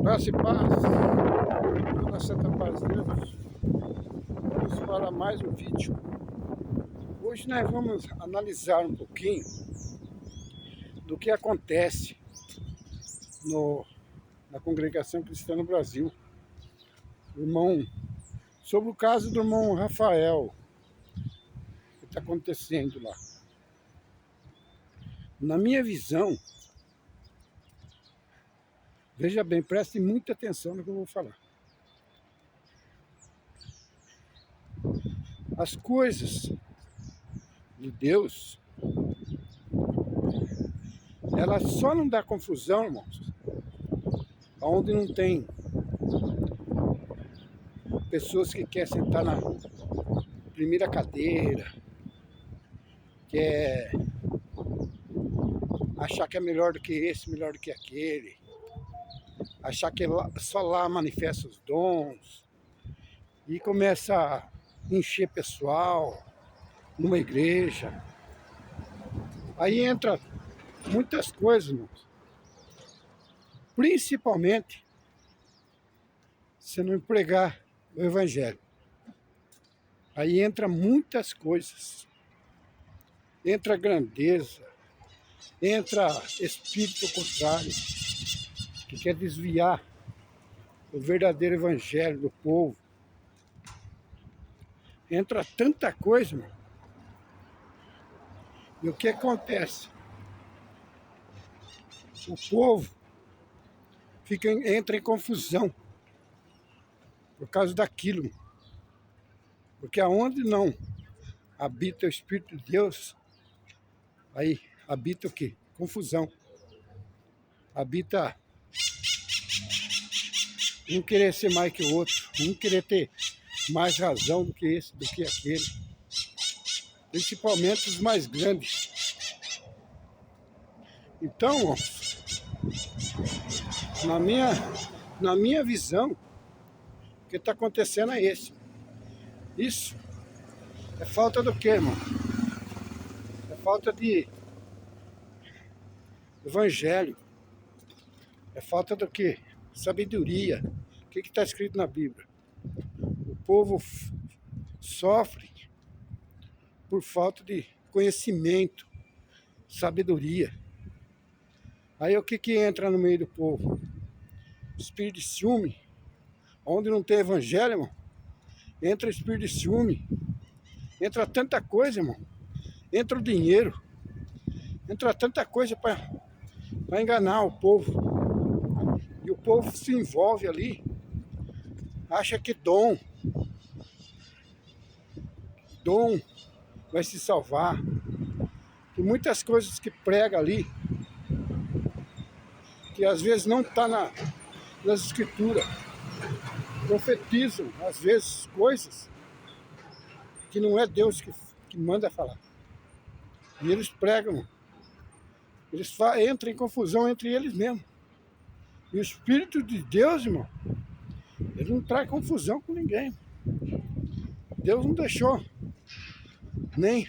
Graça e paz, toda santa paz de Deus. Vamos para mais um vídeo. Hoje nós vamos analisar um pouquinho do que acontece na Congregação Cristã no Brasil. Sobre o caso do irmão Rafael, que está acontecendo lá. Na minha visão, veja bem, preste muita atenção no que eu vou falar. As coisas de Deus, ela só não dá confusão, irmãos, onde não tem pessoas que querem sentar na primeira cadeira, quer achar que é melhor do que esse, melhor do que aquele, achar que só lá manifesta os dons e começa a encher pessoal numa igreja. Aí entra muitas coisas, irmãos. Principalmente se não pregar o evangelho. Aí entra muitas coisas. Entra grandeza, entra espírito contrário, que quer desviar o verdadeiro evangelho do povo. Entra tanta coisa, irmão. E o que acontece? O povo entra em confusão por causa daquilo. Porque aonde não habita o Espírito de Deus, aí habita o quê? Confusão. Habita um querer ser mais que o outro, um querer ter mais razão do que esse, do que aquele. Principalmente os mais grandes. Então, na minha visão, o que está acontecendo é esse. Isso é falta do quê, irmão? É falta de evangelho. É falta do quê? Sabedoria. O que está escrito na Bíblia? O povo sofre por falta de conhecimento, sabedoria. Aí o que entra no meio do povo? Espírito de ciúme. Onde não tem evangelho, irmão, entra espírito de ciúme. Entra tanta coisa, irmão. Entra o dinheiro. Entra tanta coisa para enganar o povo. E o povo se envolve ali. Acha que dom vai se salvar. E muitas coisas que prega ali, que às vezes não está nas escrituras. Profetizam, às vezes, coisas que não é Deus que manda falar. E eles pregam. Eles entram em confusão entre eles mesmos. E o Espírito de Deus, irmão, ele não traz confusão com ninguém. Deus não deixou nem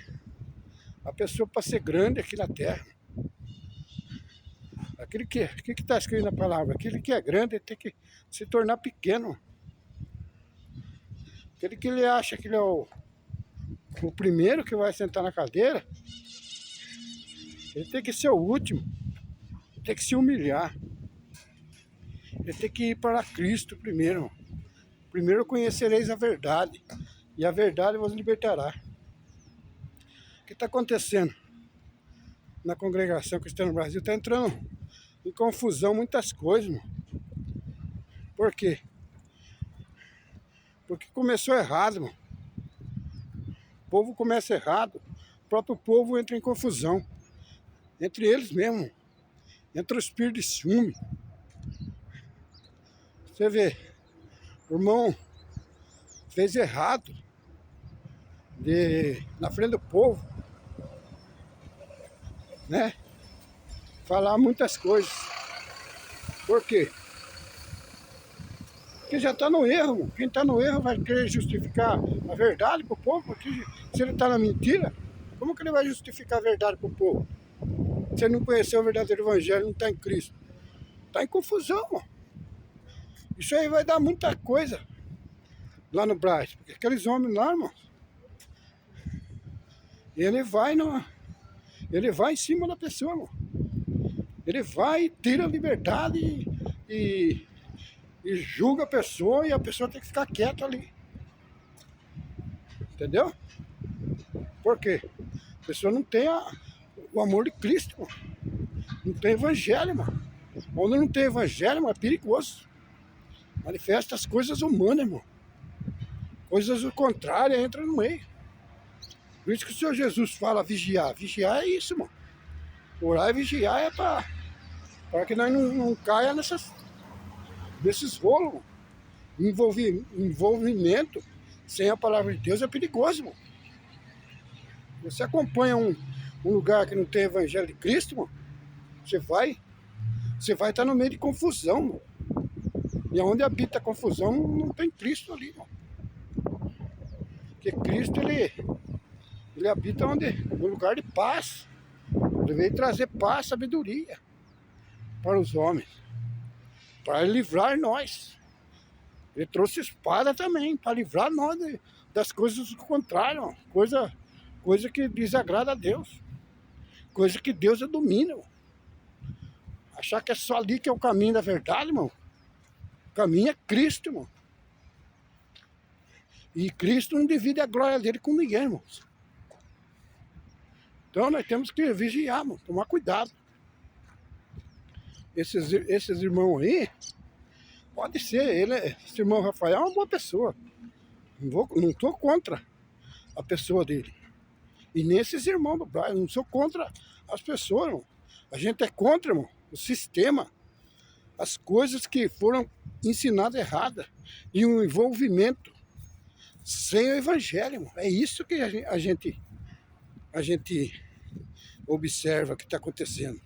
a pessoa para ser grande aqui na terra. Aquele que está escrito na palavra? Aquele que é grande tem que se tornar pequeno. Aquele que ele acha que ele é o primeiro que vai sentar na cadeira, ele tem que ser o último. Ele tem que se humilhar. Ele tem que ir para Cristo primeiro. Primeiro conhecereis a verdade, e a verdade vos libertará. O que está acontecendo na Congregação Cristã no Brasil? Está entrando em confusão muitas coisas, irmão. Por quê? Porque começou errado, irmão. O povo começa errado, o próprio povo entra em confusão. Entre eles mesmo. Entra o espírito de ciúme. Você vê, o irmão fez errado na frente do povo, né? Falar muitas coisas. Por quê? Porque já está no erro, irmão. Quem está no erro vai querer justificar a verdade para o povo. Porque se ele está na mentira, como que ele vai justificar a verdade para o povo? Se ele não conheceu o verdadeiro evangelho, não está em Cristo. Está em confusão, irmão. Isso aí vai dar muita coisa lá no Brás. Porque aqueles homens lá, irmão, ele vai em cima da pessoa, irmão. Ele vai, tira a liberdade e julga a pessoa e a pessoa tem que ficar quieta ali. Entendeu? Por quê? A pessoa não tem o amor de Cristo, irmão. Não tem evangelho, irmão. Quando não tem evangelho, irmão, é perigoso. Manifesta as coisas humanas, irmão. Coisas do contrário, entra no meio. Por isso que o Senhor Jesus fala vigiar. Vigiar é isso, irmão. Orar e vigiar é para que nós não caia nesses rolos. Envolvimento sem a palavra de Deus é perigoso, irmão. Você acompanha um lugar que não tem evangelho de Cristo, irmão, você vai estar no meio de confusão, irmão. E onde habita a confusão não tem Cristo ali, irmão. Porque Cristo, ele habita no lugar de paz. Ele veio trazer paz, sabedoria para os homens, para livrar nós. Ele trouxe espada também, para livrar nós das coisas do contrário, coisa que desagrada a Deus, coisa que Deus domina, irmão. Achar que é só ali que é o caminho da verdade, irmão. O caminho é Cristo, irmão. E Cristo não divide a glória dele com ninguém, irmãos. Então nós temos que vigiar, irmão, tomar cuidado. Esses irmãos aí, pode ser, esse irmão Rafael é uma boa pessoa. Não estou contra a pessoa dele. E nem esses irmãos do Brian, não sou contra as pessoas, irmão. A gente é contra, irmão, o sistema, as coisas que foram ensinadas erradas e um envolvimento sem o evangelho, irmão. É isso que a gente observa que está acontecendo.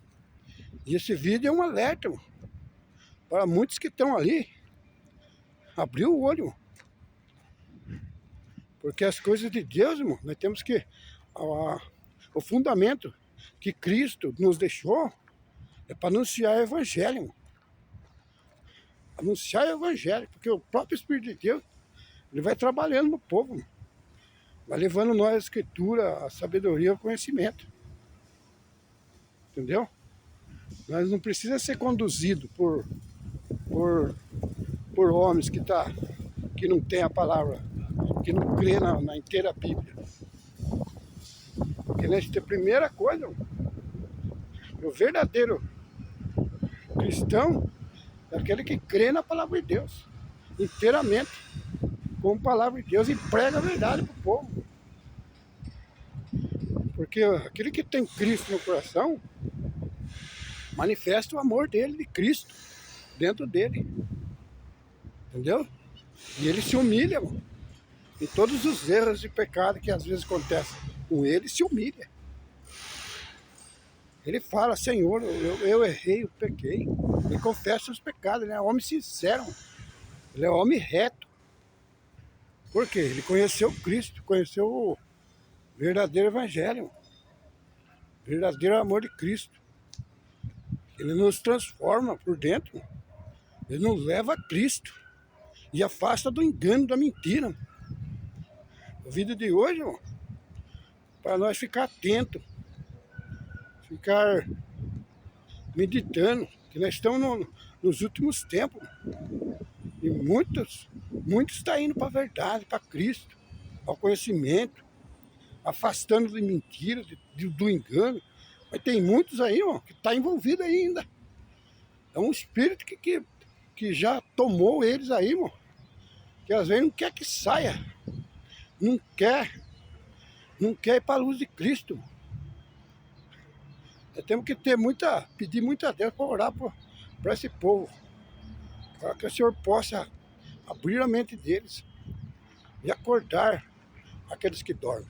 E esse vídeo é um alerta, irmão, para muitos que estão ali. Abriu o olho, irmão. Porque as coisas de Deus, irmão, nós temos que... o fundamento que Cristo nos deixou é para anunciar o evangelho, irmão. Anunciar o evangelho, porque o próprio Espírito de Deus, ele vai trabalhando no povo, irmão. Vai levando nós a escritura, a sabedoria, o conhecimento. Entendeu? Nós não precisa ser conduzido por homens que não tem a palavra, que não crê na inteira Bíblia. Porque nesta primeira coisa, o verdadeiro cristão é aquele que crê na palavra de Deus, inteiramente, com a palavra de Deus, e prega a verdade para o povo. Porque aquele que tem Cristo no coração, manifesta o amor dele, de Cristo, dentro dele. Entendeu? E ele se humilha, irmão, em todos os erros e pecados que às vezes acontecem com ele, se humilha. Ele fala, Senhor, eu errei, eu pequei. Ele confessa os pecados, ele é homem sincero, ele é homem reto. Por quê? Ele conheceu Cristo, conheceu o verdadeiro evangelho, o verdadeiro amor de Cristo. Ele nos transforma por dentro, ele nos leva a Cristo e afasta do engano, da mentira. O vídeo de hoje, irmão, para nós ficar atentos, ficar meditando, que nós estamos nos últimos tempos. E muitos estão indo para a verdade, para Cristo, ao conhecimento, afastando de mentira, do engano. Mas tem muitos aí, ó, que estão envolvidos ainda. É um espírito que já tomou eles aí, irmão. Que às vezes não quer que saia. Não quer ir para a luz de Cristo. Nós temos que pedir muito a Deus para orar para esse povo. Para que o Senhor possa abrir a mente deles e acordar aqueles que dormem.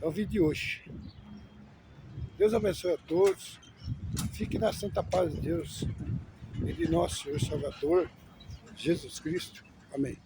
É o vídeo de hoje. Deus abençoe a todos. Fique na santa paz de Deus e de nosso Senhor Salvador, Jesus Cristo. Amém.